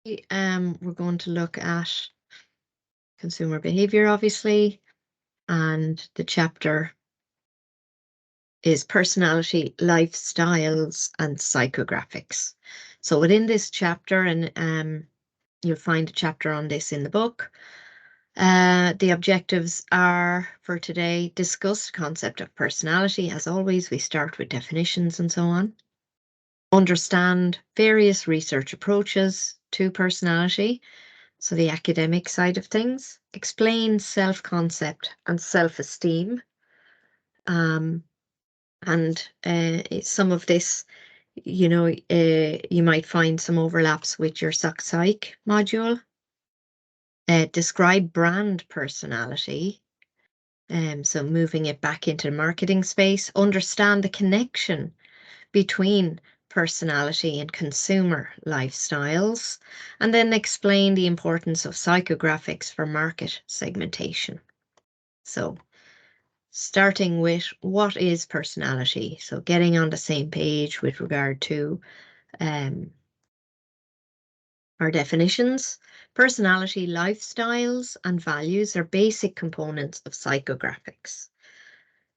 We're going to look at consumer behavior, obviously, and the chapter is personality, lifestyles, and psychographics. So within this chapter, and you'll find a chapter on this in the book, the objectives are for today: discuss the concept of personality. As always, we start with definitions and so on. Understand various research approaches to personality, so the academic side of things. Explain self-concept and self-esteem. And some of this, you might find some overlaps with your psych module. Describe brand personality. So moving it back into the marketing space. Understand the connection between personality and consumer lifestyles, and then explain the importance of psychographics for market segmentation. So starting with what is personality? So getting on the same page with regard to our definitions. Personality, lifestyles, and values are basic components of psychographics.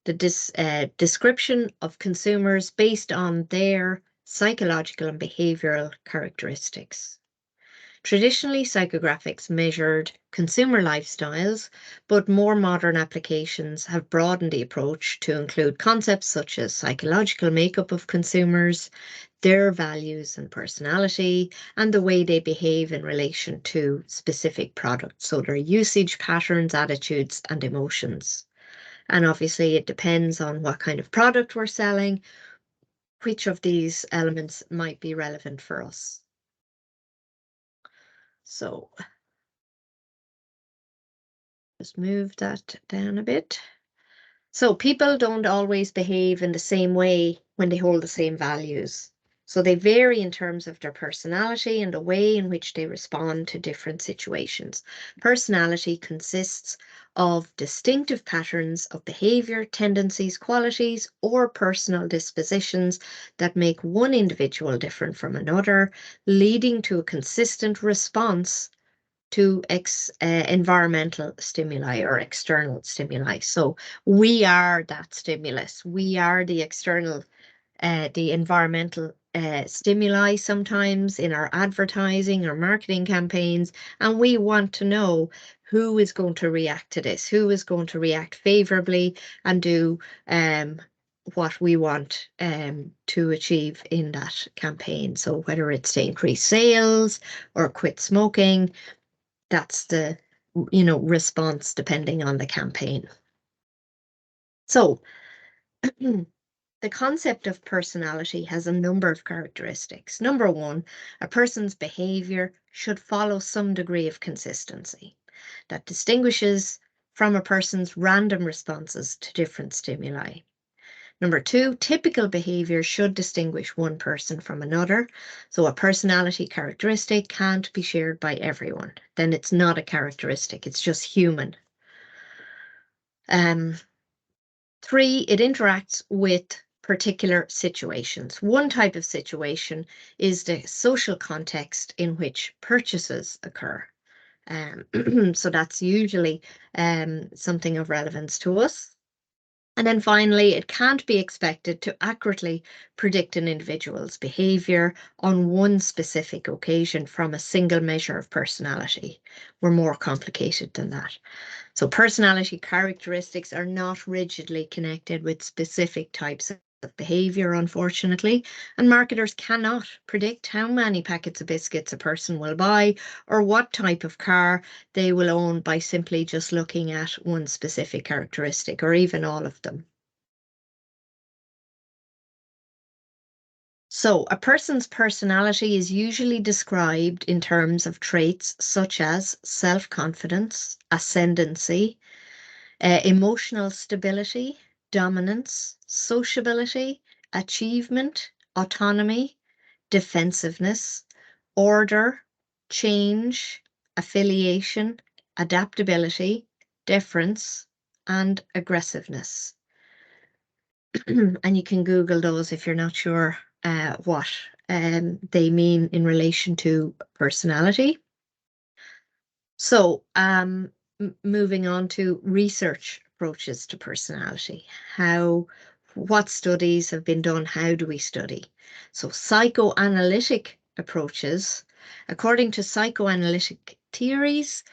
The description of consumers based on their psychological and behavioral characteristics. Traditionally, psychographics measured consumer lifestyles, but more modern applications have broadened the approach to include concepts such as psychological makeup of consumers, their values and personality, and the way they behave in relation to specific products, so their usage patterns, attitudes, and emotions. And obviously, it depends on what kind of product we're selling, which of these elements might be relevant for us. So just move that down a bit. So people don't always behave in the same way when they hold the same values. So they vary in terms of their personality and the way in which they respond to different situations. Personality consists of distinctive patterns of behavior, tendencies, qualities, or personal dispositions that make one individual different from another, leading to a consistent response to environmental stimuli or external stimuli. So we are that stimulus. We are the external, the environmental stimuli sometimes in our advertising or marketing campaigns, and we want to know who is going to react to this, who is going to react favorably and do what we want to achieve in that campaign. So whether it's to increase sales or quit smoking, that's the response depending on the campaign. So the concept of personality has a number of characteristics. Number one, a person's behavior should follow some degree of consistency that distinguishes from a person's random responses to different stimuli. Number two, typical behavior should distinguish one person from another. So a personality characteristic can't be shared by everyone. Then it's not a characteristic, it's just human. Three, it interacts with particular situations. One type of situation is the social context in which purchases occur. So that's usually something of relevance to us. And then finally, it can't be expected to accurately predict an individual's behavior on one specific occasion from a single measure of personality. We're more complicated than that. So personality characteristics are not rigidly connected with specific types of behavior, unfortunately, and marketers cannot predict how many packets of biscuits a person will buy or what type of car they will own by simply just looking at one specific characteristic or even all of them. So a person's personality is usually described in terms of traits such as self-confidence, ascendancy, emotional stability, dominance, sociability, achievement, autonomy, defensiveness, order, change, affiliation, adaptability, deference, and aggressiveness. And you can Google those if you're not sure what they mean in relation to personality. So, moving on to research approaches to personality. What studies have been done? How do we study? So, psychoanalytic approaches. According to psychoanalytic theories,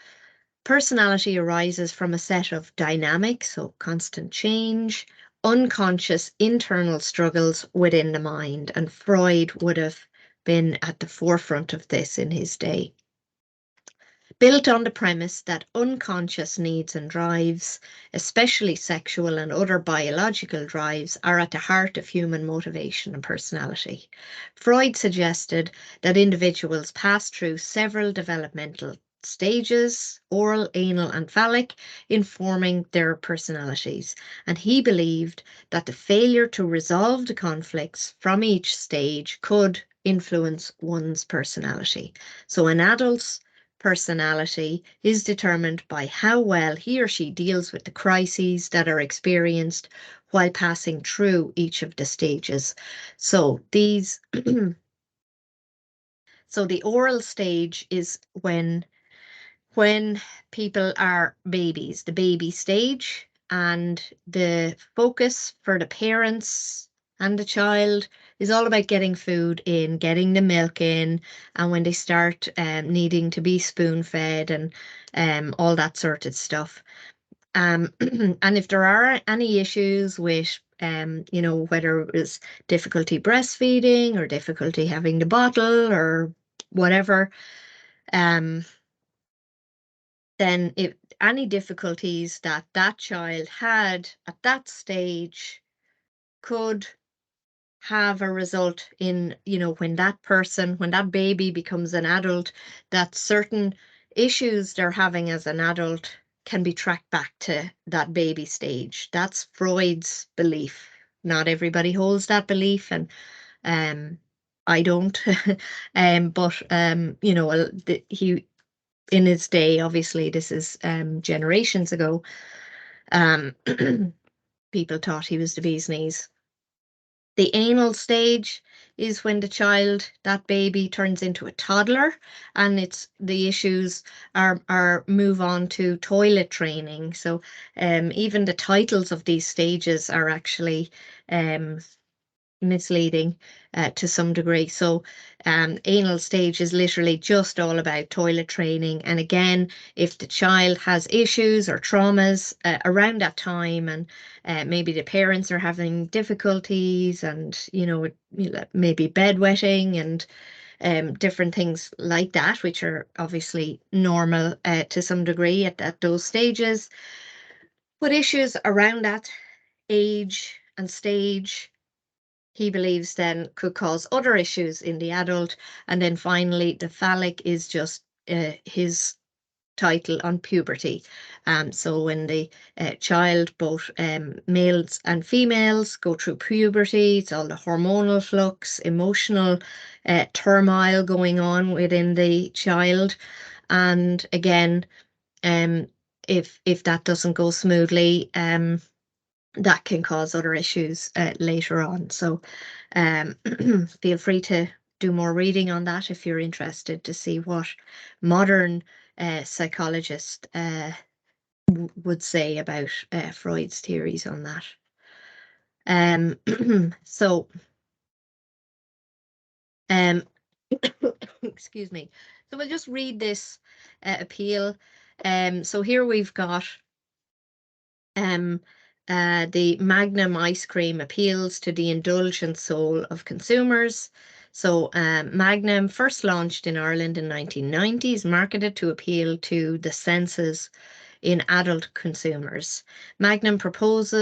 personality arises from a set of dynamics, so constant change, unconscious internal struggles within the mind. And Freud would have been at the forefront of this in his day. Built on the premise that unconscious needs and drives, especially sexual and other biological drives, are at the heart of human motivation and personality. Freud suggested that individuals pass through several developmental stages, oral, anal, and phallic, informing their personalities. And he believed that the failure to resolve the conflicts from each stage could influence one's personality. So an adult's personality is determined by how well he or she deals with the crises that are experienced while passing through each of the stages. So these so the oral stage is when people are babies, the baby stage, and the focus for the parents and the child is all about getting food in, getting the milk in, and when they start needing to be spoon fed and all that sort of stuff. And if there are any issues with, whether it was difficulty breastfeeding or difficulty having the bottle or whatever, then if any difficulties that that child had at that stage could have a result in, when that baby becomes an adult, that certain issues they're having as an adult can be tracked back to that baby stage. That's Freud's belief. Not everybody holds that belief, and I don't. But he in his day, obviously this is generations ago, people thought he was the bee's knees. The anal stage is when that baby turns into a toddler, and it's the issues are move on to toilet training. So even the titles of these stages are actually misleading to some degree. So anal stage is literally just all about toilet training. And again, if the child has issues or traumas around that time, and maybe the parents are having difficulties, and maybe bedwetting and different things like that, which are obviously normal to some degree at those stages, but issues around that age and stage, he believes, then could cause other issues in the adult. And then finally, the phallic is just his title on puberty. So when the child, both males and females, go through puberty, it's all the hormonal flux, emotional turmoil going on within the child. And again, if that doesn't go smoothly, that can cause other issues later on. So feel free to do more reading on that if you're interested to see what modern psychologists would say about Freud's theories on that. So, excuse me. So we'll just read this appeal. So here we've got the Magnum ice cream appeals to the indulgent soul of consumers. So Magnum, first launched in Ireland in 1990s, marketed to appeal to the senses in adult consumers. Magnum promotes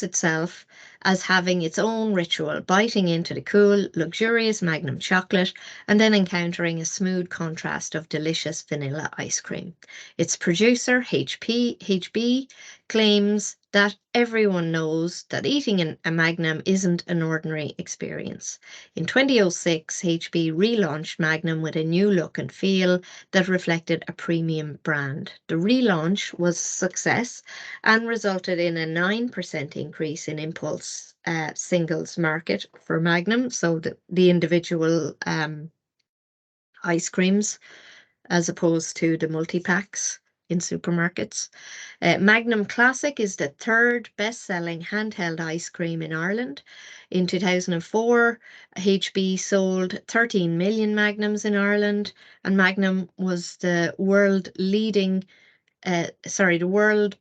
itself as having its own ritual, biting into the cool, luxurious Magnum chocolate and then encountering a smooth contrast of delicious vanilla ice cream. Its producer, HB, claims that everyone knows that eating a Magnum isn't an ordinary experience. In 2006, HB relaunched Magnum with a new look and feel that reflected a premium brand. The relaunch was a success and resulted in a 9% increase in impulse singles market for Magnum, so the individual ice creams, as opposed to the multi-packs in supermarkets. Magnum Classic is the third best-selling handheld ice cream in Ireland. In 2004, HB sold 13 million Magnums in Ireland, and Magnum was the world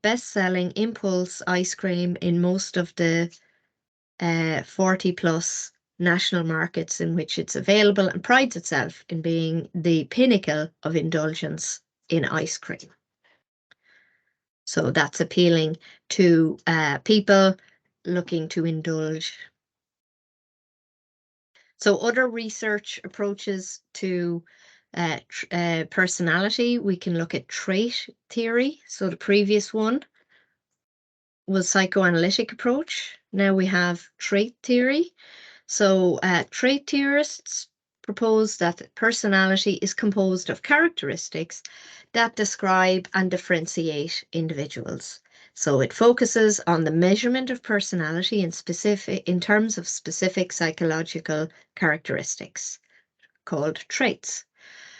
best-selling impulse ice cream in most of the 40 plus national markets in which it's available, and prides itself in being the pinnacle of indulgence in ice cream. So that's appealing to people looking to indulge. So other research approaches to personality, we can look at trait theory. So the previous one was psychoanalytic approach. Now we have trait theory. So trait theorists propose that personality is composed of characteristics that describe and differentiate individuals. So it focuses on the measurement of personality in terms of specific psychological characteristics called traits.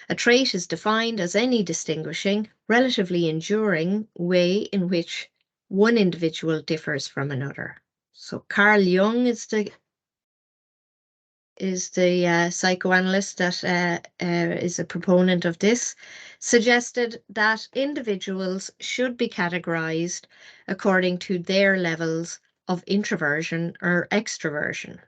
A trait is defined as any distinguishing, relatively enduring way in which one individual differs from another. So Carl Jung is the psychoanalyst that is a proponent of this, suggested that individuals should be categorized according to their levels of introversion or extroversion.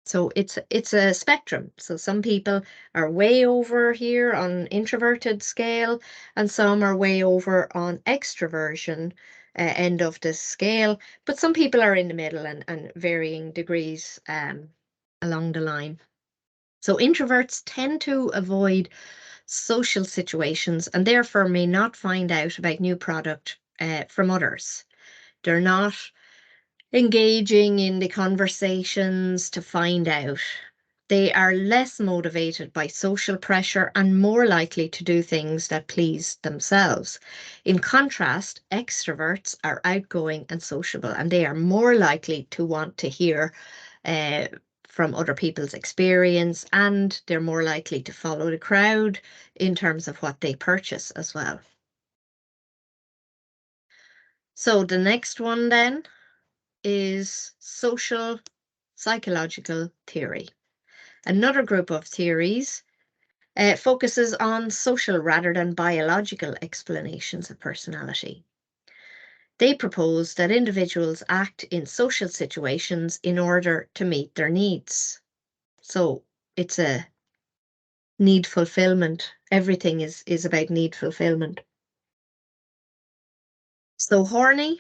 So it's a spectrum. So some people are way over here on introverted scale, and some are way over on extroversion end of the scale. But some people are in the middle and varying degrees along the line. So introverts tend to avoid social situations and therefore may not find out about new product from others. They're not engaging in the conversations to find out. They are less motivated by social pressure and more likely to do things that please themselves. In contrast, extroverts are outgoing and sociable, and they are more likely to want to hear from other people's experience, and they're more likely to follow the crowd in terms of what they purchase as well. So the next one then is social psychological theory. Another group of theories focuses on social rather than biological explanations of personality. They propose that individuals act in social situations in order to meet their needs. So it's a need fulfillment. Everything is about need fulfillment. So horny.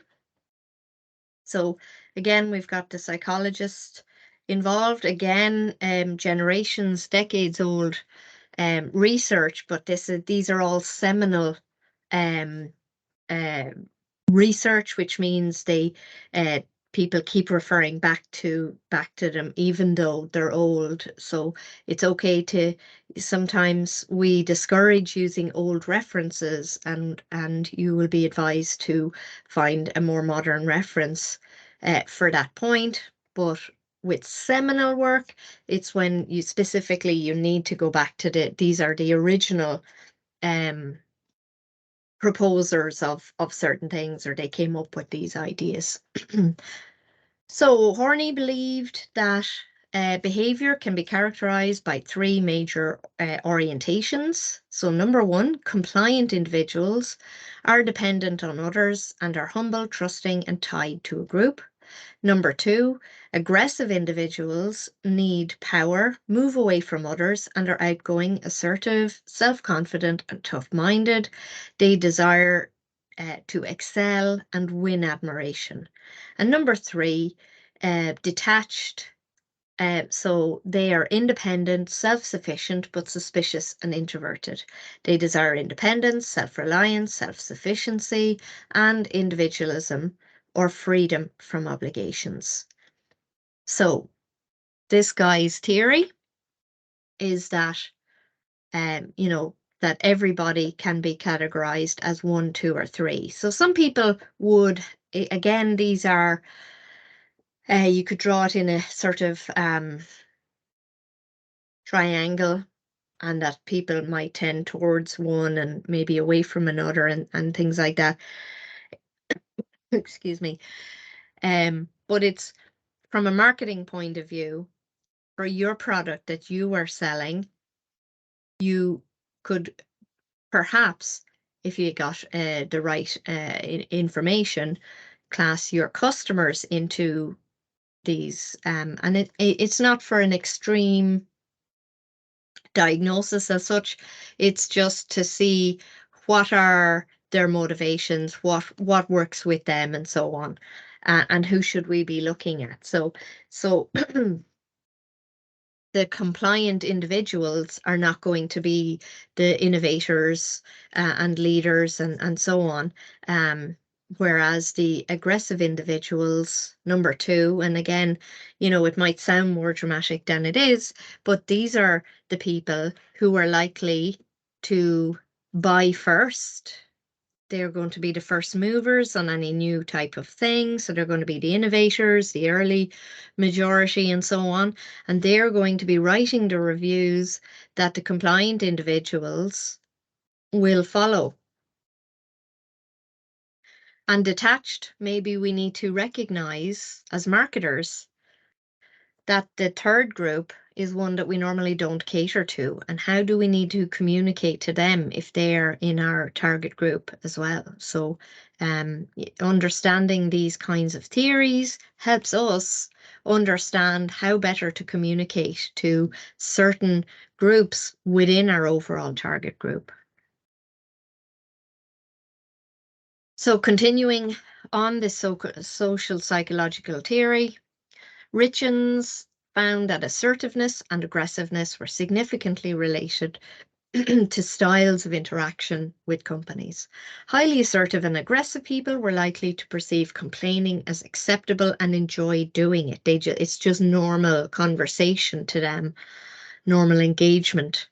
So again, we've got the psychologist involved. Again, generations, decades old research, but these are all seminal uh, research, which means people keep referring back to them even though they're old. So it's okay to sometimes we discourage using old references, and you will be advised to find a more modern reference for that point. But with seminal work, it's when you need to go back to these are the original proposers of certain things, or they came up with these ideas. So Horney believed that behavior can be characterized by three major orientations. So number one, compliant individuals are dependent on others and are humble, trusting, and tied to a group. Number two, aggressive individuals need power, move away from others, and are outgoing, assertive, self-confident, and tough-minded. They desire to excel and win admiration. And number three, detached. So they are independent, self-sufficient, but suspicious and introverted. They desire independence, self-reliance, self-sufficiency, and individualism, or freedom from obligations. So this guy's theory is that, that everybody can be categorized as 1, 2, or 3. So some people would, again, these are, you could draw it in a sort of triangle, and that people might tend towards one and maybe away from another, and things like that. Excuse me. But it's from a marketing point of view, for your product that you are selling, you could perhaps, if you got the right information, class your customers into these, and it's not for an extreme diagnosis as such. It's just to see what are their motivations, what works with them, and so on, and who should we be looking at. So the compliant individuals are not going to be the innovators and leaders and so on. Whereas the aggressive individuals, number 2, and again, it might sound more dramatic than it is, but these are the people who are likely to buy first. They're going to be the first movers on any new type of thing. So they're going to be the innovators, the early majority, and so on. And they're going to be writing the reviews that the compliant individuals will follow. And detached, maybe we need to recognize as marketers that the third group is one that we normally don't cater to. And how do we need to communicate to them if they're in our target group as well? So understanding these kinds of theories helps us understand how better to communicate to certain groups within our overall target group. So continuing on this social psychological theory, Richens found that assertiveness and aggressiveness were significantly related to styles of interaction with companies. Highly assertive and aggressive people were likely to perceive complaining as acceptable and enjoy doing it. It's just normal conversation to them, normal engagement.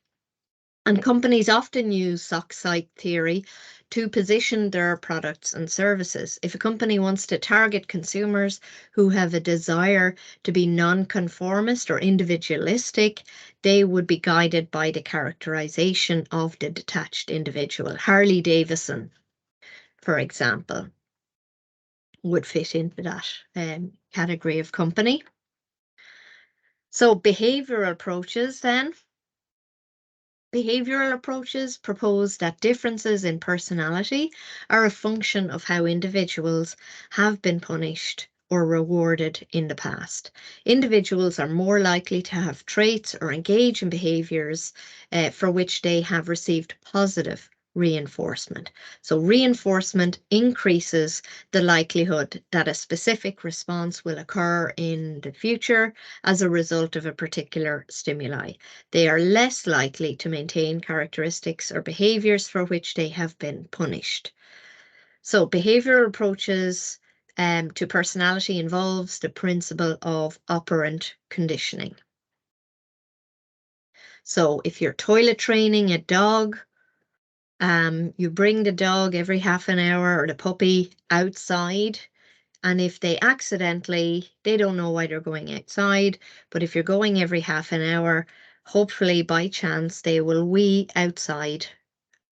And companies often use sock psych theory to position their products and services. If a company wants to target consumers who have a desire to be non-conformist or individualistic, they would be guided by the characterization of the detached individual. Harley Davidson, for example, would fit into that category of company. So behavioral approaches then. Behavioral approaches propose that differences in personality are a function of how individuals have been punished or rewarded in the past. Individuals are more likely to have traits or engage in behaviors for which they have received positive reinforcement. So reinforcement increases the likelihood that a specific response will occur in the future as a result of a particular stimuli. They are less likely to maintain characteristics or behaviors for which they have been punished. So behavioral approaches to personality involves the principle of operant conditioning. So if you're toilet training a dog, you bring the dog every half an hour or the puppy outside. And if they accidentally, they don't know why they're going outside, but if you're going every half an hour, hopefully by chance they will wee outside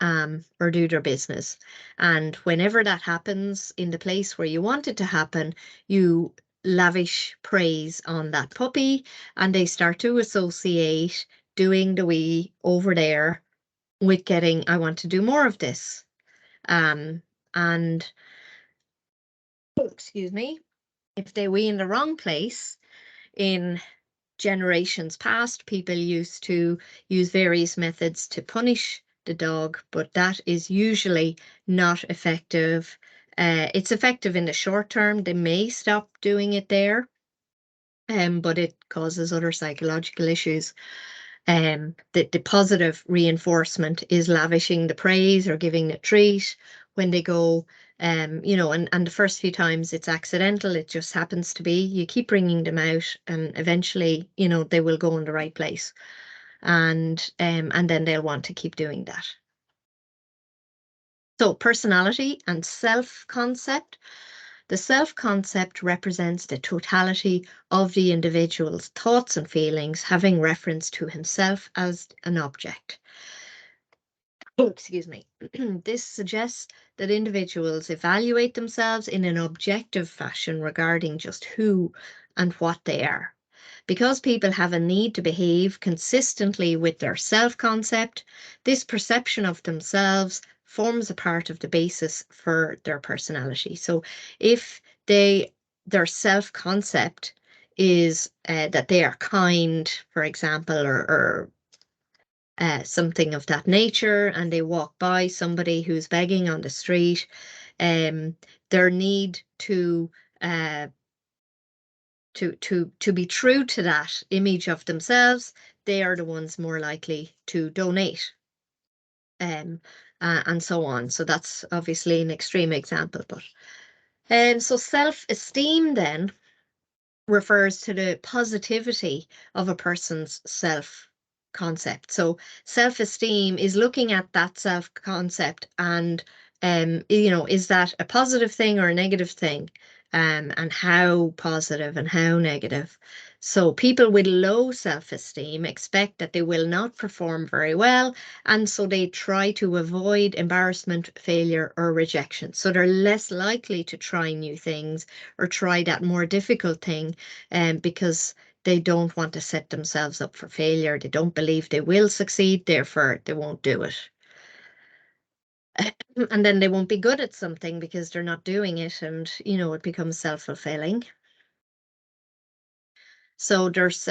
or do their business. And whenever that happens in the place where you want it to happen, you lavish praise on that puppy and they start to associate doing the wee over there with getting, I want to do more of this. And excuse me, if they wee in the wrong place, in generations past, people used to use various methods to punish the dog, but that is usually not effective. It's effective in the short term. They may stop doing it there, but it causes other psychological issues. The positive reinforcement is lavishing the praise or giving the treat when they go You know, and the first few times it's accidental, it just happens to be. You keep bringing them out, and eventually, you know, they will go in the right place, and then they'll want to keep doing that. So personality and self-concept. The self-concept represents the totality of the individual's thoughts and feelings, having reference to himself as an object. Oh, excuse me. This suggests that individuals evaluate themselves in an objective fashion regarding just who and what they are. Because people have a need to behave consistently with their self-concept, this perception of themselves forms a part of the basis for their personality. So if their self-concept is that they are kind, for example, or something of that nature, and they walk by somebody who's begging on the street, their need uh, to be true to that image of themselves, they are the ones more likely to donate, um, and so on. So that's obviously an extreme example, but so self-esteem then refers to the positivity of a person's self-concept. So self-esteem is looking at that self-concept and you know, is that a positive thing or a negative thing? And how positive and how negative. So people with low self-esteem expect that they will not perform very well, and so they try to avoid embarrassment, failure, or rejection. So they're less likely to try new things or try that more difficult thing, because they don't want to set themselves up for failure. They don't believe they will succeed, therefore they won't do it. And then they won't be good at something because they're not doing it, and you know, it becomes self-fulfilling. So there's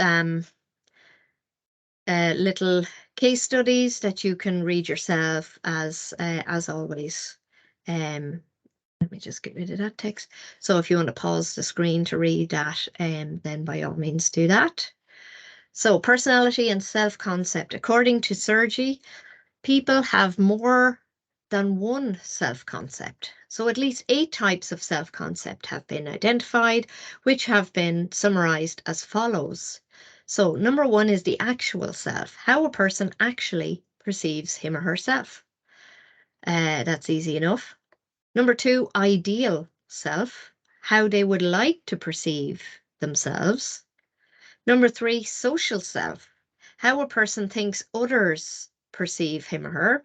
little case studies that you can read yourself as always. Let me just get rid of that text. So if you want to pause the screen to read that, then by all means do that. So personality and self-concept. According to Sergi, people have more than one self-concept. So at least 8 types of self-concept have been identified, which have been summarized as follows. So number 1 is the actual self, how a person actually perceives him or herself. That's easy enough. Number 2, ideal self, how they would like to perceive themselves. Number 3, social self, how a person thinks others perceive him or her.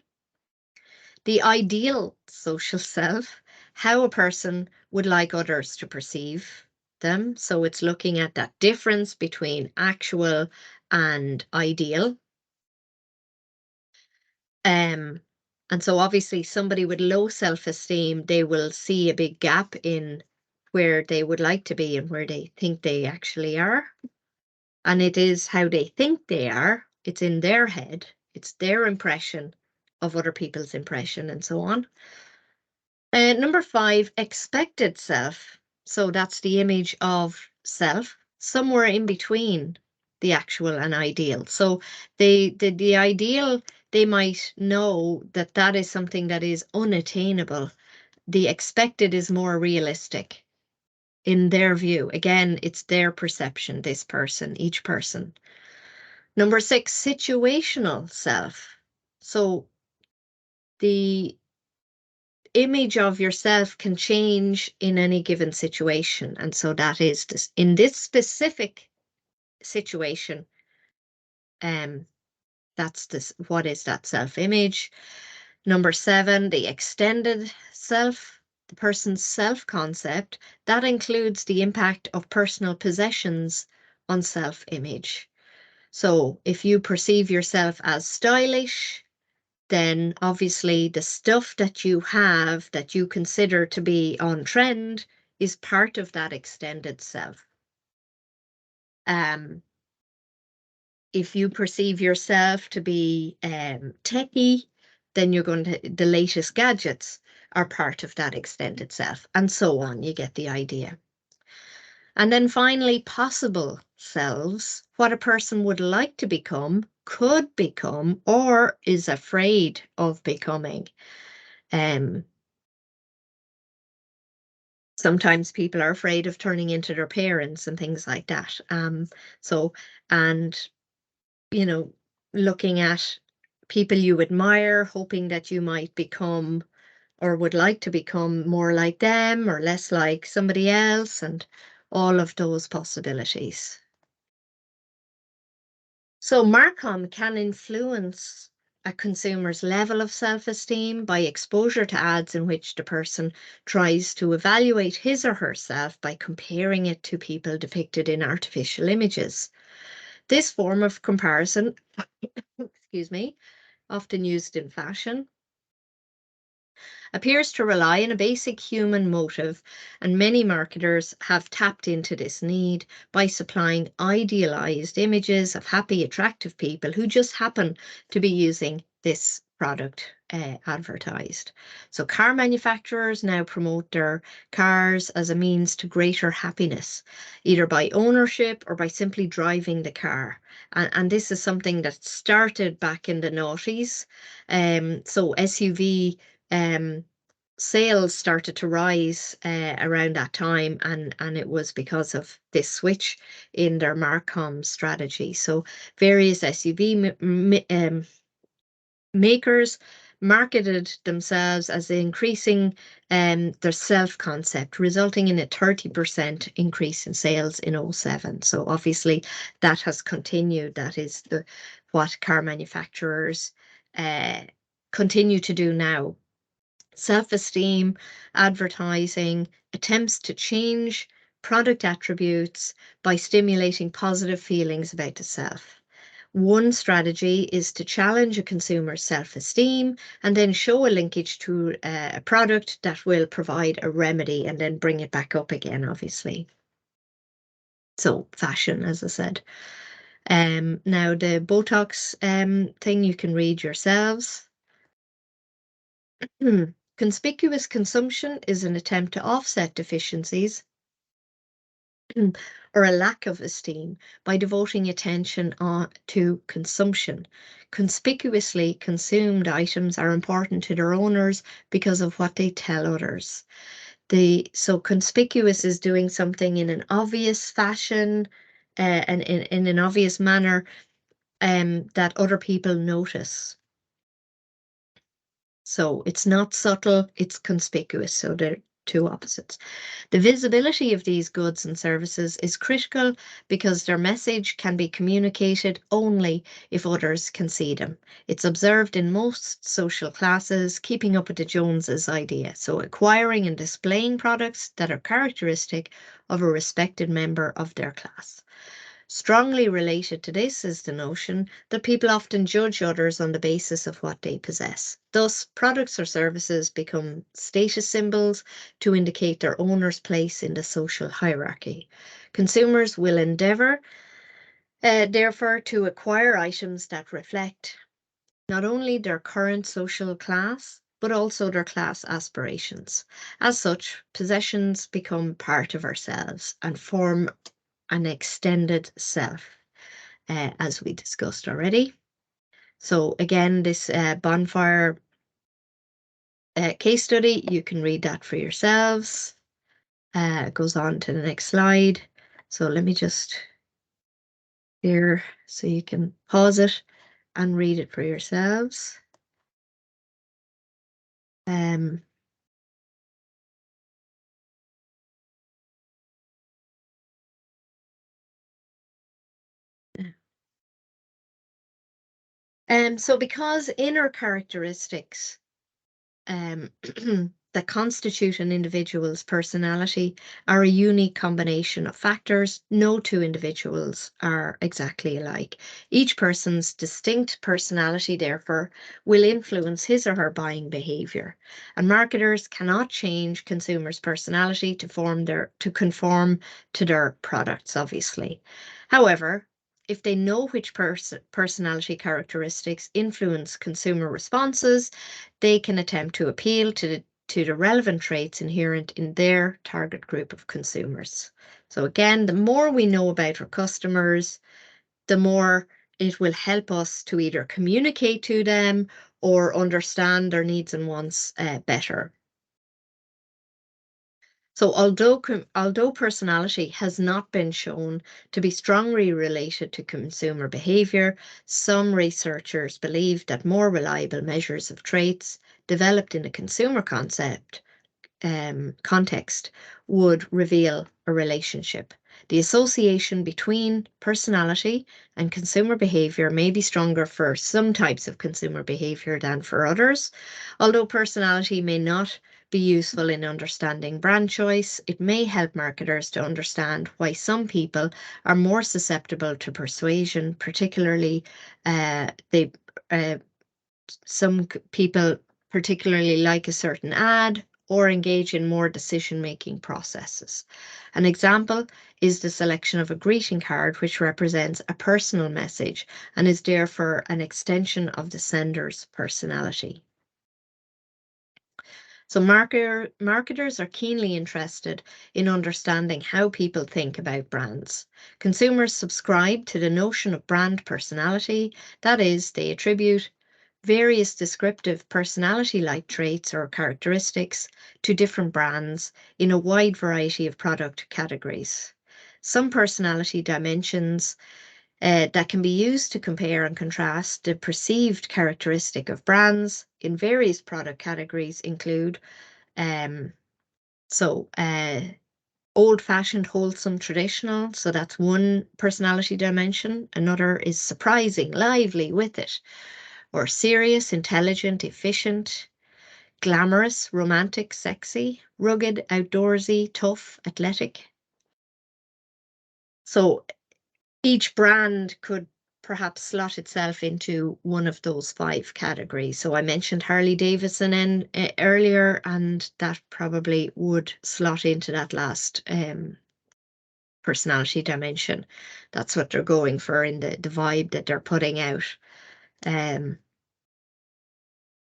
The ideal social self, how a person would like others to perceive them. So it's looking at that difference between actual and ideal. And so obviously somebody with low self-esteem, they will see a big gap in where they would like to be and where they think they actually are. And it is how they think they are. It's in their head. It's their impression of other people's impression and so on. Number 5, expected self. So that's the image of self, somewhere in between the actual and ideal. So the ideal, they might know that that is something that is unattainable. The expected is more realistic in their view. Again, it's their perception, this person, each person. Number 6, situational self. So the image of yourself can change in any given situation. And so that is this, in this specific situation, that's this, what is that self-image? Number 7, the extended self, the person's self-concept, that includes the impact of personal possessions on self-image. So if you perceive yourself as stylish, then obviously the stuff that you have that you consider to be on trend is part of that extended self. If you perceive yourself to be techie, then you're going to, the latest gadgets are part of that extended self, and so on. You get the idea. And then finally, possible selves, what a person would like to become, could become, or is afraid of becoming. Sometimes people are afraid of turning into their parents and things like that. So, and, you know, looking at people you admire, hoping that you might become or would like to become more like them or less like somebody else, and all of those possibilities. So Marcom can influence a consumer's level of self-esteem by exposure to ads in which the person tries to evaluate his or herself by comparing it to people depicted in artificial images. This form of comparison, excuse me, often used in fashion, appears to rely on a basic human motive, and many marketers have tapped into this need by supplying idealized images of happy, attractive people who just happen to be using this product advertised. So car manufacturers now promote their cars as a means to greater happiness, either by ownership or by simply driving the car. And this is something that started back in the noughties. So SUV sales started to rise around that time, and it was because of this switch in their Marcom strategy. So various SUV makers marketed themselves as increasing their self-concept, resulting in a 30% increase in sales in 2007. So obviously that has continued. That is what car manufacturers continue to do now. Self-esteem, advertising, attempts to change product attributes by stimulating positive feelings about the self. One strategy is to challenge a consumer's self-esteem and then show a linkage to a product that will provide a remedy and then bring it back up again, obviously. So fashion, as I said. Now the Botox thing you can read yourselves. Conspicuous consumption is an attempt to offset deficiencies or a lack of esteem by devoting attention to consumption. Conspicuously consumed items are important to their owners because of what they tell others. So conspicuous is doing something in an obvious fashion and in an obvious manner that other people notice. So it's not subtle, it's conspicuous. So they're two opposites. The visibility of these goods and services is critical because their message can be communicated only if others can see them. It's observed in most social classes, keeping up with the Joneses idea. So acquiring and displaying products that are characteristic of a respected member of their class. Strongly related to this is the notion that people often judge others on the basis of what they possess. Thus, products or services become status symbols to indicate their owner's place in the social hierarchy. Consumers will endeavour, therefore, to acquire items that reflect not only their current social class, but also their class aspirations. As such, possessions become part of ourselves and form an extended self, as we discussed already. So again, this bonfire case study, you can read that for yourselves. It goes on to the next slide. So let me just here so you can pause it and read it for yourselves. So because inner characteristics that constitute an individual's personality are a unique combination of factors. No two individuals are exactly alike. Each person's distinct personality, therefore, will influence his or her buying behavior. And marketers cannot change consumers' personality to conform to their products, obviously. However, if they know which personality characteristics influence consumer responses, they can attempt to appeal to the relevant traits inherent in their target group of consumers. So again, the more we know about our customers, the more it will help us to either communicate to them or understand their needs and wants better. So although personality has not been shown to be strongly related to consumer behavior, some researchers believe that more reliable measures of traits developed in a consumer context would reveal a relationship. The association between personality and consumer behavior may be stronger for some types of consumer behavior than for others. Although personality may not be useful in understanding brand choice, it may help marketers to understand why some people are more susceptible to persuasion, particularly some people particularly like a certain ad or engage in more decision-making processes. An example is the selection of a greeting card, which represents a personal message and is therefore an extension of the sender's personality. So marketers are keenly interested in understanding how people think about brands. Consumers subscribe to the notion of brand personality. That is, they attribute various descriptive personality-like traits or characteristics to different brands in a wide variety of product categories. Some personality dimensions that can be used to compare and contrast the perceived characteristic of brands in various product categories include um, old-fashioned, wholesome, traditional. So that's one personality dimension. Another is surprising, lively, with it, or serious, intelligent, efficient, glamorous, romantic, sexy, rugged, outdoorsy, tough, athletic. So each brand could perhaps slot itself into one of those 5 categories. So I mentioned Harley Davidson earlier, and that probably would slot into that last personality dimension. That's what they're going for in the vibe that they're putting out.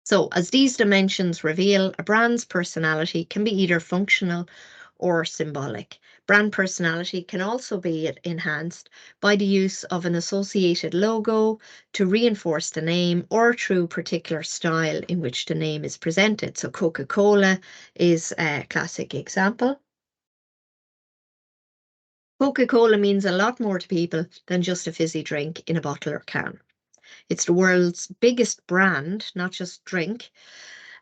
So as these dimensions reveal, a brand's personality can be either functional or symbolic. Brand personality can also be enhanced by the use of an associated logo to reinforce the name or through particular style in which the name is presented. So Coca-Cola is a classic example. Coca-Cola means a lot more to people than just a fizzy drink in a bottle or can. It's the world's biggest brand, not just drink,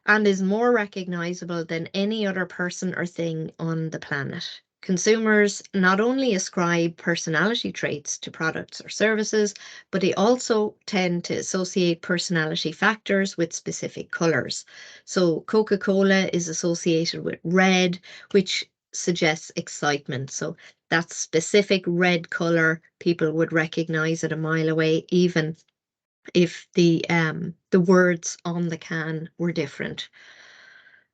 and is more recognizable than any other person or thing on the planet. Consumers not only ascribe personality traits to products or services, but they also tend to associate personality factors with specific colors. So Coca-Cola is associated with red, which suggests excitement. So that specific red color, people would recognize it a mile away, even if the words on the can were different.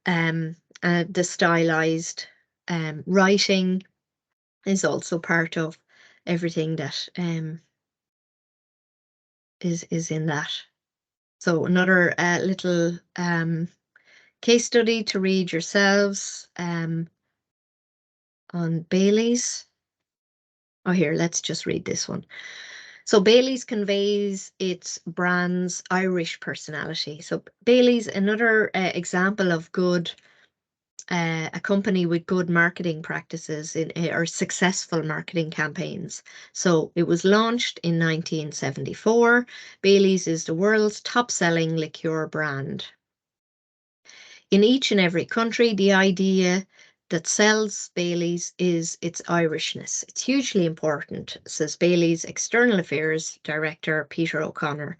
The stylized writing is also part of everything that is in that. So another little case study to read yourselves on Bailey's. Oh, here, let's just read this one. So Bailey's conveys its brand's Irish personality. So Bailey's, another example of good, a company with good marketing practices or successful marketing campaigns. So it was launched in 1974. Bailey's is the world's top-selling liqueur brand. In each and every country, the idea that sells Bailey's is its Irishness. It's hugely important, says Bailey's External Affairs Director Peter O'Connor.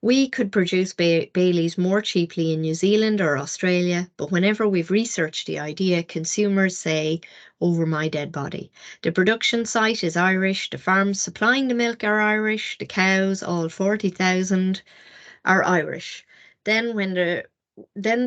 We could produce Bailey's more cheaply in New Zealand or Australia, but whenever we've researched the idea, consumers say, over my dead body. The production site is Irish, the farms supplying the milk are Irish, the cows, all 40,000, are Irish. Then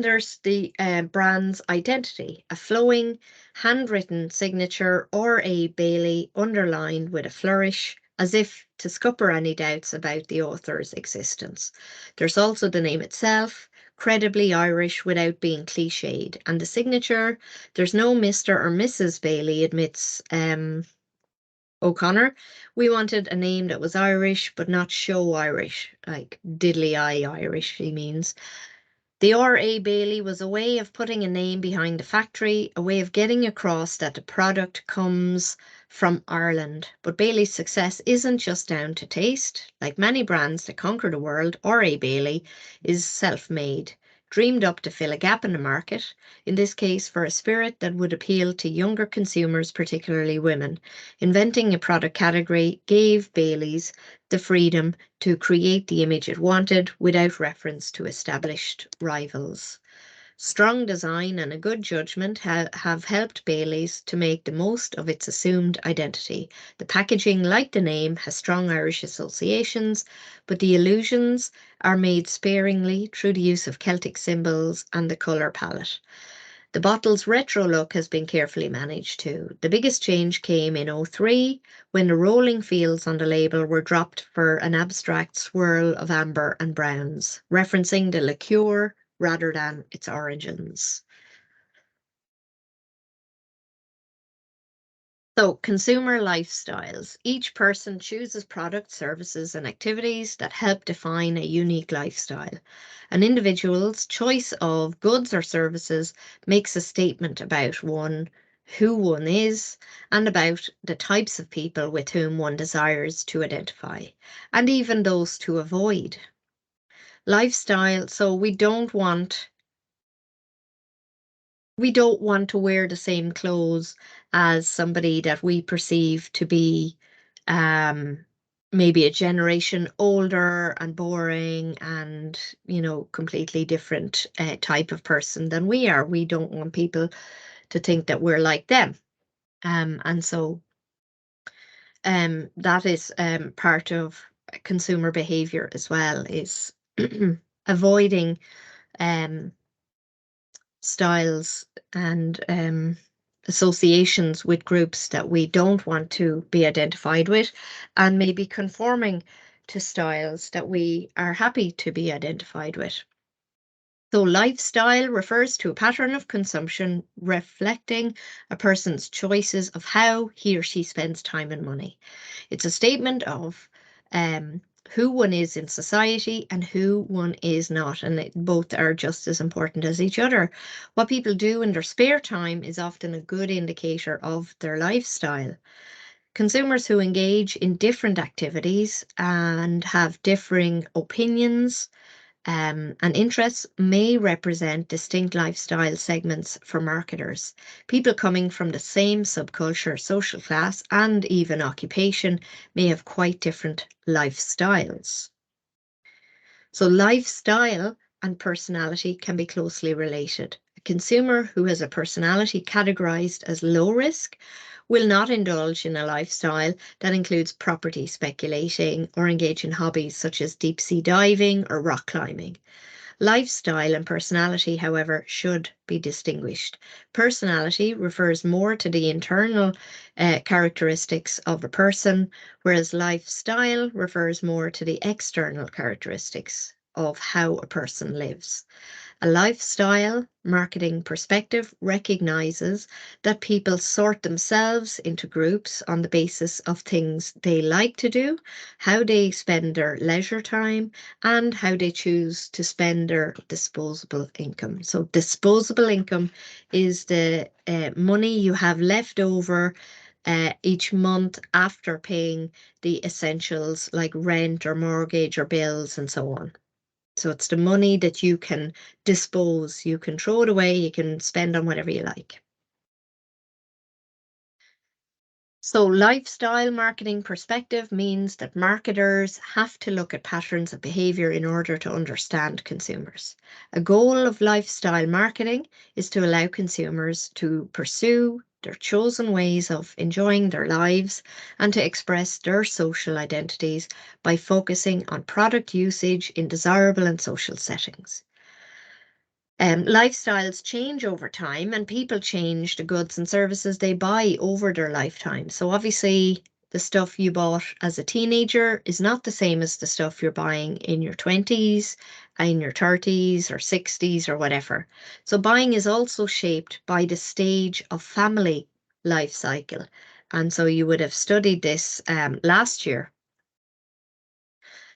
there's the brand's identity, a flowing handwritten signature or a Bailey underlined with a flourish, as if to scupper any doubts about the author's existence. There's also the name itself, credibly Irish without being cliched, and the signature. There's no Mr. or Mrs. Bailey, admits O'Connor. We wanted a name that was Irish, but not show Irish, like diddly eye Irish, he means. The R.A. Bailey was a way of putting a name behind the factory, a way of getting across that the product comes from Ireland. But Bailey's success isn't just down to taste. Like many brands that conquer the world, R.A. Bailey is self-made, dreamed up to fill a gap in the market, in this case for a spirit that would appeal to younger consumers, particularly women. Inventing a product category gave Bailey's the freedom to create the image it wanted without reference to established rivals. Strong design and a good judgment have helped Bailey's to make the most of its assumed identity. The packaging, like the name, has strong Irish associations, but the illusions are made sparingly through the use of Celtic symbols and the colour palette. The bottle's retro look has been carefully managed too. The biggest change came in '03 when the rolling fields on the label were dropped for an abstract swirl of amber and browns, referencing the liqueur rather than its origins. So, consumer lifestyles. Each person chooses products, services, and activities that help define a unique lifestyle. An individual's choice of goods or services makes a statement about one, who one is, and about the types of people with whom one desires to identify, and even those to avoid. Lifestyle, so we don't want to wear the same clothes as somebody that we perceive to be um, maybe a generation older and boring and, completely different type of person than we are. We don't want people to think that we're like them. And so that is part of consumer behavior as well, is avoiding um, styles and associations with groups that we don't want to be identified with, and maybe conforming to styles that we are happy to be identified with. So, lifestyle refers to a pattern of consumption reflecting a person's choices of how he or she spends time and money. It's a statement of um, who one is in society and who one is not, and both are just as important as each other. What people do in their spare time is often a good indicator of their lifestyle. Consumers who engage in different activities and have differing opinions and interests may represent distinct lifestyle segments for marketers. People coming from the same subculture, social class, and even occupation may have quite different lifestyles. So, lifestyle and personality can be closely related. A consumer who has a personality categorized as low risk will not indulge in a lifestyle that includes property speculating or engage in hobbies such as deep sea diving or rock climbing. Lifestyle and personality, however, should be distinguished. Personality refers more to the internal characteristics of a person, whereas lifestyle refers more to the external characteristics of how a person lives. A lifestyle marketing perspective recognizes that people sort themselves into groups on the basis of things they like to do, how they spend their leisure time, and how they choose to spend their disposable income. So, disposable income is the money you have left over each month after paying the essentials like rent or mortgage or bills and so on. So it's the money that you can dispose, you can throw it away, you can spend on whatever you like. So, lifestyle marketing perspective means that marketers have to look at patterns of behavior in order to understand consumers. A goal of lifestyle marketing is to allow consumers to pursue their chosen ways of enjoying their lives and to express their social identities by focusing on product usage in desirable and social settings. Lifestyles change over time and people change the goods and services they buy over their lifetime. So obviously the stuff you bought as a teenager is not the same as the stuff you're buying in your 20s, in your 30s or 60s or whatever. So buying is also shaped by the stage of family life cycle. And so you would have studied this last year.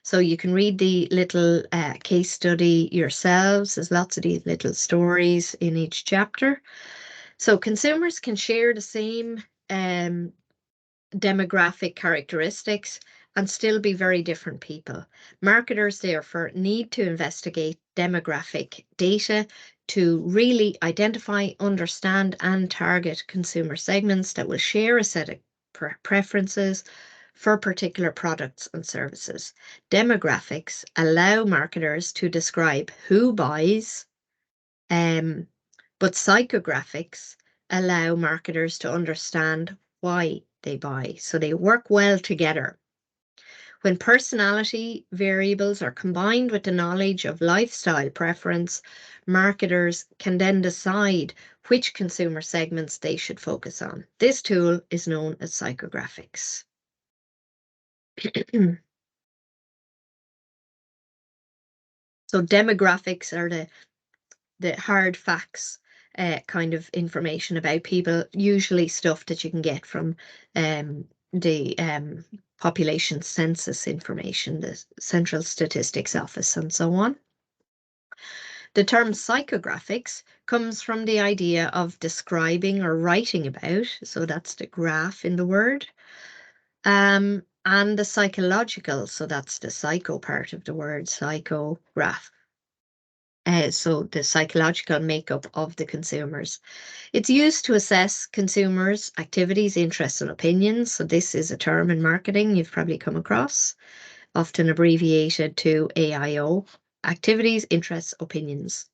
So you can read the little case study yourselves. There's lots of these little stories in each chapter. So consumers can share the same demographic characteristics and still be very different people. Marketers, therefore, need to investigate demographic data to really identify, understand, and target consumer segments that will share a set of preferences for particular products and services. Demographics allow marketers to describe who buys, but psychographics allow marketers to understand why they buy. So they work well together. When personality variables are combined with the knowledge of lifestyle preference, marketers can then decide which consumer segments they should focus on. This tool is known as psychographics. So demographics are the hard facts kind of information about people, usually stuff that you can get from the population census information, the Central Statistics Office, and so on. The term psychographics comes from the idea of describing or writing about, so that's the graph in the word, and the psychological, so that's the psycho part of the word, psychograph. So the psychological makeup of the consumers. It's used to assess consumers' activities, interests, and opinions. So this is a term in marketing you've probably come across, often abbreviated to AIO, activities, interests, opinions.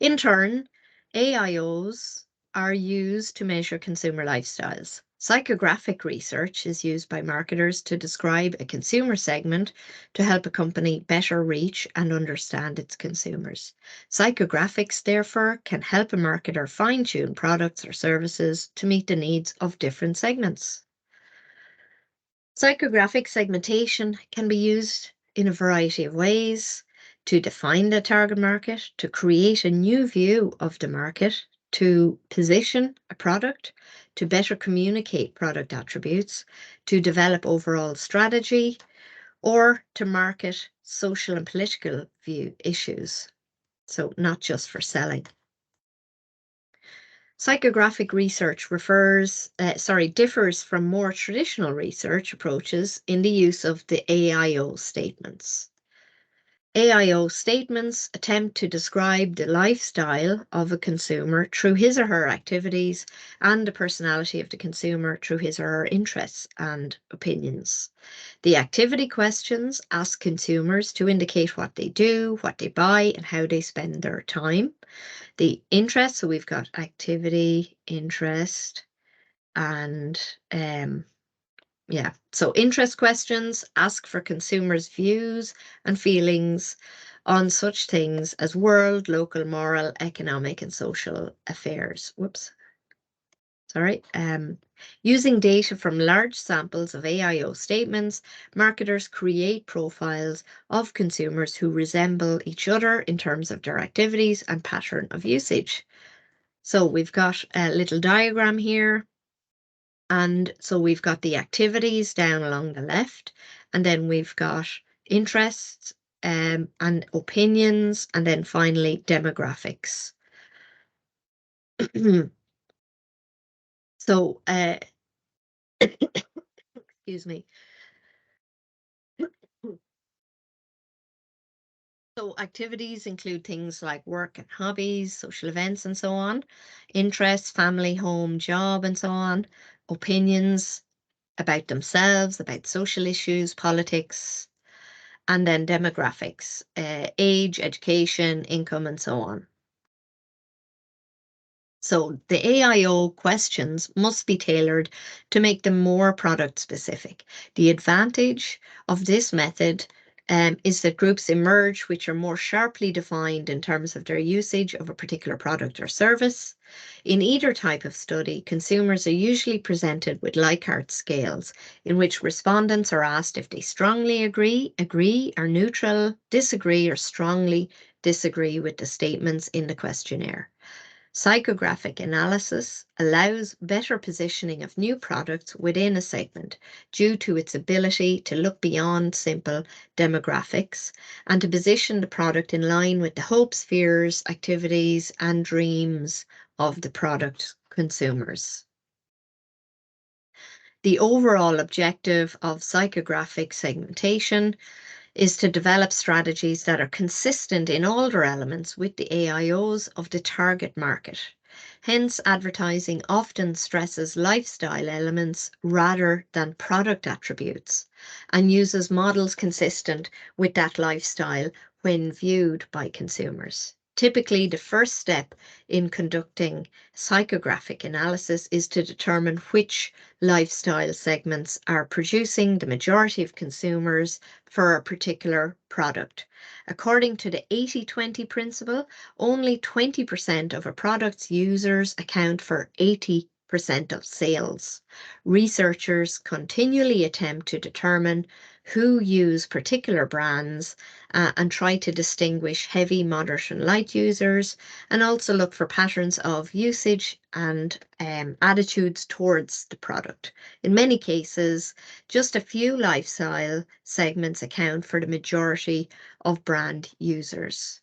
In turn, AIOs are used to measure consumer lifestyles. Psychographic research is used by marketers to describe a consumer segment to help a company better reach and understand its consumers. Psychographics, therefore, can help a marketer fine-tune products or services to meet the needs of different segments. Psychographic segmentation can be used in a variety of ways: to define the target market, to create a new view of the market, to position a product, to better communicate product attributes, to develop overall strategy, or to market social and political view issues. So not just for selling. Psychographic research differs from more traditional research approaches in the use of the AIO statements. AIO statements attempt to describe the lifestyle of a consumer through his or her activities and the personality of the consumer through his or her interests and opinions. The activity questions ask consumers to indicate what they do, what they buy, and how they spend their time. The interest, so we've got activity, interest, and so interest questions ask for consumers' views and feelings on such things as world, local, moral, economic, and social affairs. Using data from large samples of AIO statements, marketers create profiles of consumers who resemble each other in terms of their activities and pattern of usage. So we've got a little diagram here. And so we've got the activities down along the left, and then we've got interests and opinions, and then finally demographics. So, excuse me. So activities include things like work and hobbies, social events, and so on. Interests, family, home, job, and so on. Opinions about themselves, about social issues, politics, and then demographics, age, education, income, and so on. So the AIO questions must be tailored to make them more product specific. The advantage of this method is that groups emerge which are more sharply defined in terms of their usage of a particular product or service. In either type of study, consumers are usually presented with Likert scales in which respondents are asked if they strongly agree, are neutral, disagree, or strongly disagree with the statements in the questionnaire. Psychographic analysis allows better positioning of new products within a segment due to its ability to look beyond simple demographics and to position the product in line with the hopes, fears, activities, and dreams of the product consumers. The overall objective of psychographic segmentation is to develop strategies that are consistent in all their elements with the AIOs of the target market. Hence, advertising often stresses lifestyle elements rather than product attributes and uses models consistent with that lifestyle when viewed by consumers. Typically, the first step in conducting psychographic analysis is to determine which lifestyle segments are producing the majority of consumers for a particular product. According to the 80-20 principle, only 20% of a product's users account for 80% of sales. Researchers continually attempt to determine who use particular brands and try to distinguish heavy, moderate, and light users, and also look for patterns of usage and attitudes towards the product. In many cases, just a few lifestyle segments account for the majority of brand users.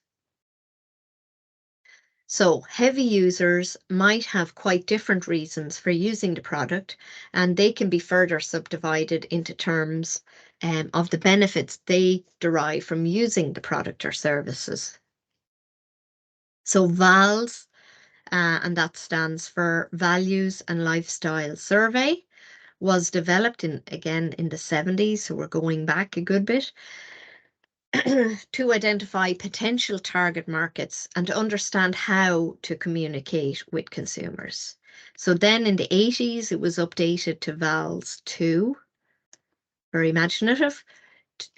So heavy users might have quite different reasons for using the product, and they can be further subdivided into terms of the benefits they derive from using the product or services. So VALS, and that stands for Values and Lifestyle Survey, was developed in the 70s, so we're going back a good bit, to identify potential target markets and to understand how to communicate with consumers. So then in the 80s, it was updated to VALS 2, very imaginative,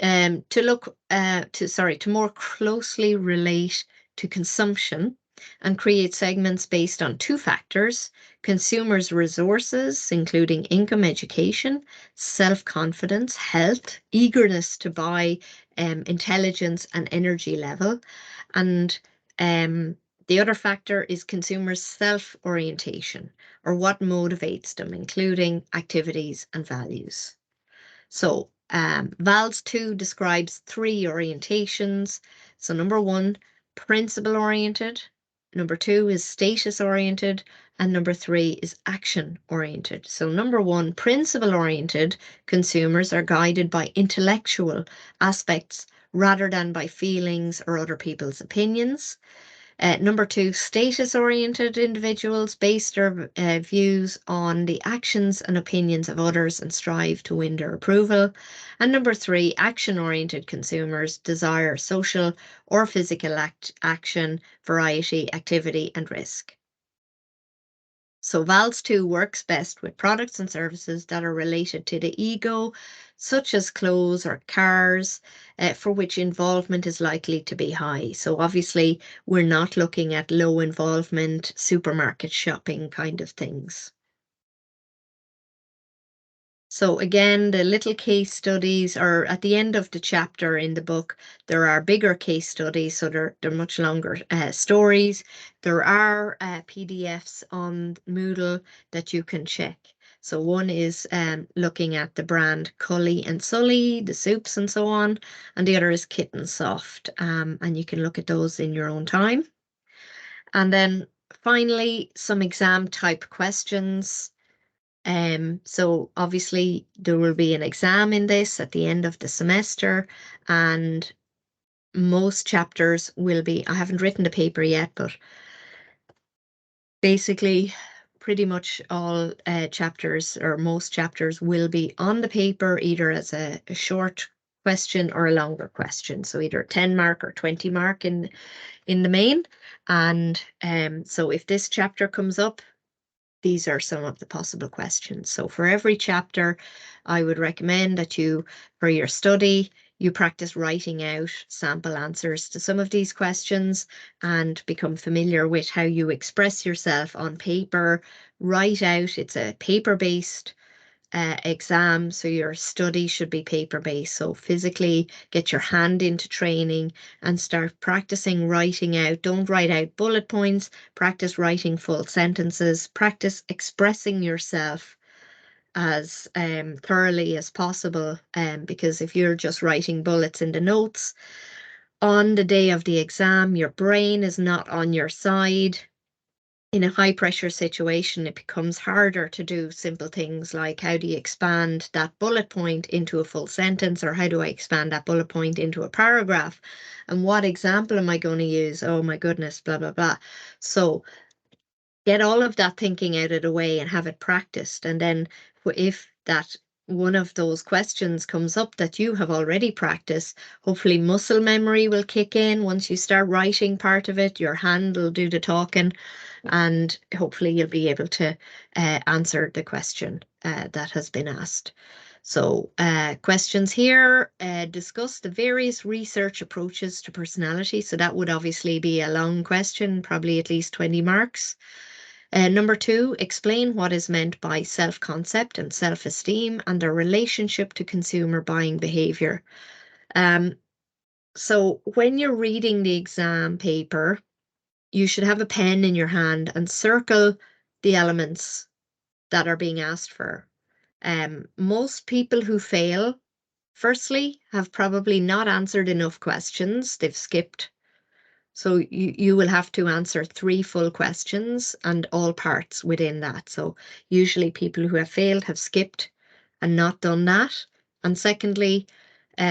to look to more closely relate to consumption and create segments based on two factors: consumers' resources, including income, education, self-confidence, health, eagerness to buy, intelligence, and energy level. And the other factor is consumers' self-orientation, or what motivates them, including activities and values. So VALS 2 describes three orientations. So number one, principle oriented. Number two is status oriented. And number three is action oriented. So number one, principle oriented consumers are guided by intellectual aspects rather than by feelings or other people's opinions. Number two, status-oriented individuals base their views on the actions and opinions of others and strive to win their approval. And number three, action-oriented consumers desire social or physical action, variety, activity, and risk. So VALS 2 works best with products and services that are related to the ego, such as clothes or cars, for which involvement is likely to be high. So obviously, we're not looking at low involvement supermarket shopping kind of things. So again, the little case studies are at the end of the chapter in the book. There are bigger case studies, so they're much longer stories. There are PDFs on Moodle that you can check. So one is looking at the brand Cully and Sully, the soups and so on, and the other is Kitten Soft, and you can look at those in your own time. And then finally, some exam type questions. So obviously there will be an exam in this at the end of the semester, and most chapters will be, I haven't written the paper yet, but basically pretty much all chapters or most chapters will be on the paper either as a short question or a longer question. So either 10 mark or 20 mark in the main. And so if this chapter comes up, these are some of the possible questions. So for every chapter, I would recommend that you, for your study, you practice writing out sample answers to some of these questions and become familiar with how you express yourself on paper. Write out, it's a paper-based exam, so your study should be paper-based. So physically get your hand into training and start practicing writing out. Don't write out bullet points, practice writing full sentences, practice expressing yourself as thoroughly as possible. Because if you're just writing bullets in the notes, on the day of the exam, your brain is not on your side. In a high pressure situation, it becomes harder to do simple things like how do you expand that bullet point into a full sentence, or how do I expand that bullet point into a paragraph? And what example am I going to use? Oh my goodness, blah, blah, blah. So get all of that thinking out of the way and have it practiced. And then if that one of those questions comes up that you have already practiced, hopefully muscle memory will kick in. Once you start writing part of it, your hand will do the talking, and hopefully you'll be able to answer the question that has been asked. So questions here, discuss the various research approaches to personality. So that would obviously be a long question, probably at least 20 marks. Number 2, explain what is meant by self-concept and self-esteem and their relationship to consumer buying behavior. So when you're reading the exam paper, you should have a pen in your hand and circle the elements that are being asked for. Most people who fail, firstly, have probably not answered enough questions. They've skipped. So you will have to answer 3 full questions and all parts within that. So usually people who have failed have skipped and not done that. And secondly,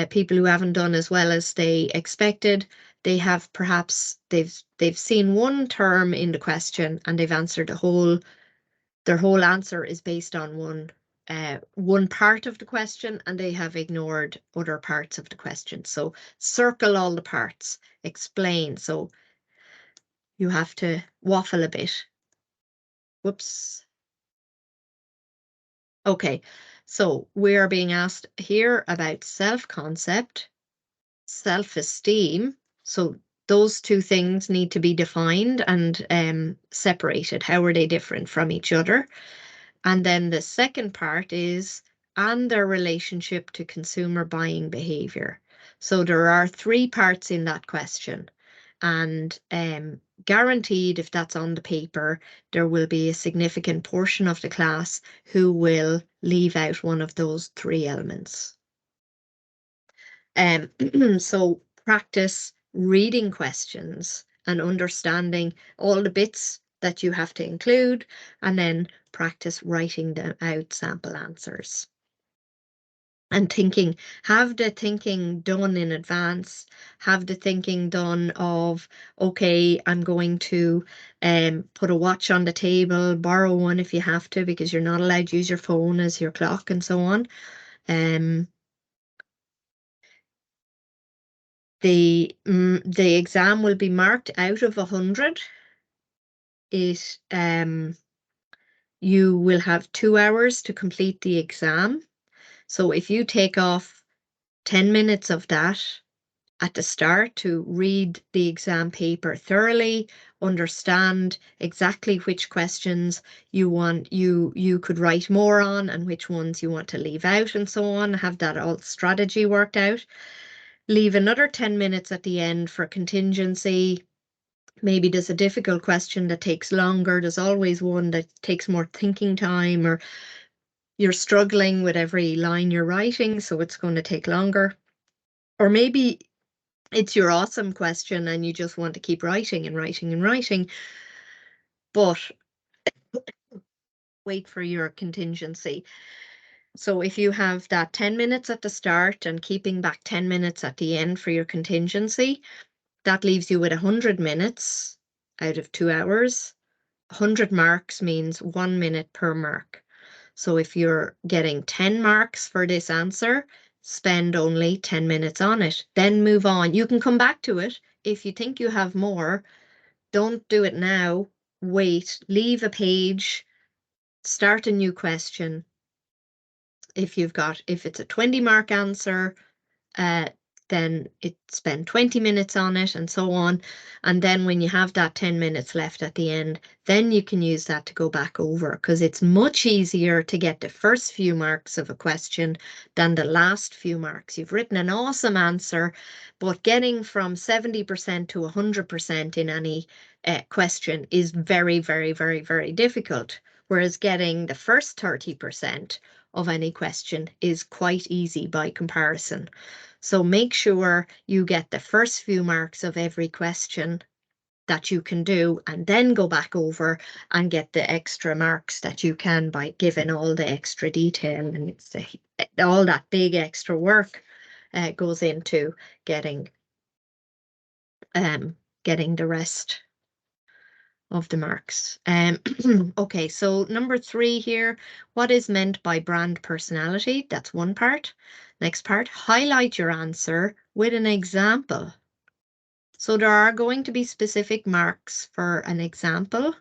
people who haven't done as well as they expected, they have perhaps they've seen one term in the question and they've answered their whole answer is based on one part of the question, and they have ignored other parts of the question. So circle all the parts, explain. So you have to waffle a bit. Whoops. Okay, so we are being asked here about self-concept, self-esteem. So those 2 things need to be defined and separated. How are they different from each other? And then the second part is and their relationship to consumer buying behavior. So there are 3 parts in that question. And guaranteed, if that's on the paper, there will be a significant portion of the class who will leave out one of those 3 elements. So practice reading questions and understanding all the bits that you have to include, and then practice writing them out sample answers. And thinking, have the thinking done in advance, have the thinking done of, okay, I'm going to put a watch on the table, borrow one if you have to, because you're not allowed to use your phone as your clock and so on. The exam will be marked out of 100. You will have 2 hours to complete the exam. So if you take off 10 minutes of that at the start to read the exam paper thoroughly, understand exactly which questions you want you could write more on and which ones you want to leave out and so on, have that all strategy worked out. Leave another 10 minutes at the end for contingency. Maybe there's a difficult question that takes longer. There's always one that takes more thinking time, or you're struggling with every line you're writing, so it's going to take longer. Or maybe it's your awesome question and you just want to keep writing and writing and writing, but wait for your contingency. So if you have that 10 minutes at the start and keeping back 10 minutes at the end for your contingency, that leaves you with 100 minutes out of 2 hours. 100 marks means 1 minute per mark. So if you're getting 10 marks for this answer, spend only 10 minutes on it. Then move on. You can come back to it if you think you have more. Don't do it now. Wait, leave a page, start a new question. If it's a 20 mark answer, then spend 20 minutes on it and so on. And then when you have that 10 minutes left at the end, then you can use that to go back over, because it's much easier to get the first few marks of a question than the last few marks. You've written an awesome answer, but getting from 70% to 100% in any question is very, very, very, very difficult. Whereas getting the first 30% of any question is quite easy by comparison. So make sure you get the first few marks of every question that you can do, and then go back over and get the extra marks that you can by giving all the extra detail. And it's all that big extra work goes into getting the rest of the marks. Okay, so number 3 here, what is meant by brand personality? That's one part. Next part, highlight your answer with an example. So there are going to be specific marks for an example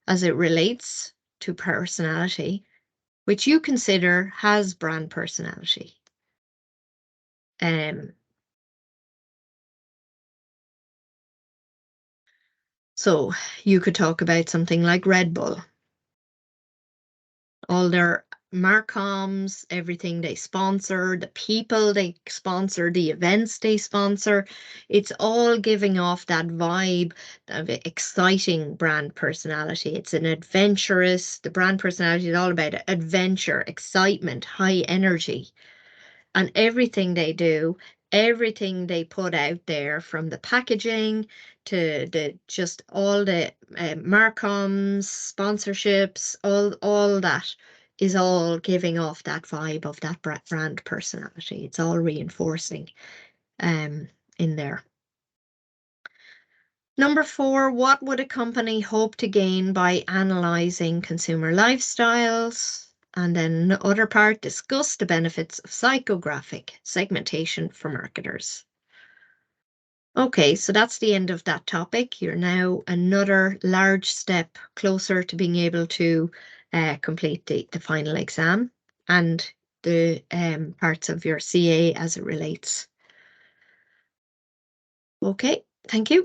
as it relates to personality, which you consider has brand personality. So you could talk about something like Red Bull. All their Marcoms, everything they sponsor, the people they sponsor, the events they sponsor, it's all giving off that vibe of exciting brand personality. It's an adventurous, the brand personality is all about adventure, excitement, high energy. And everything they do, everything they put out there, from the packaging to just all the Marcoms, sponsorships, all that is all giving off that vibe of that brand personality. It's all reinforcing in there. Number 4, what would a company hope to gain by analyzing consumer lifestyles? And then the other part, discuss the benefits of psychographic segmentation for marketers. Okay, so that's the end of that topic. You're now another large step closer to being able to complete the final exam and the parts of your CA as it relates. Okay, thank you.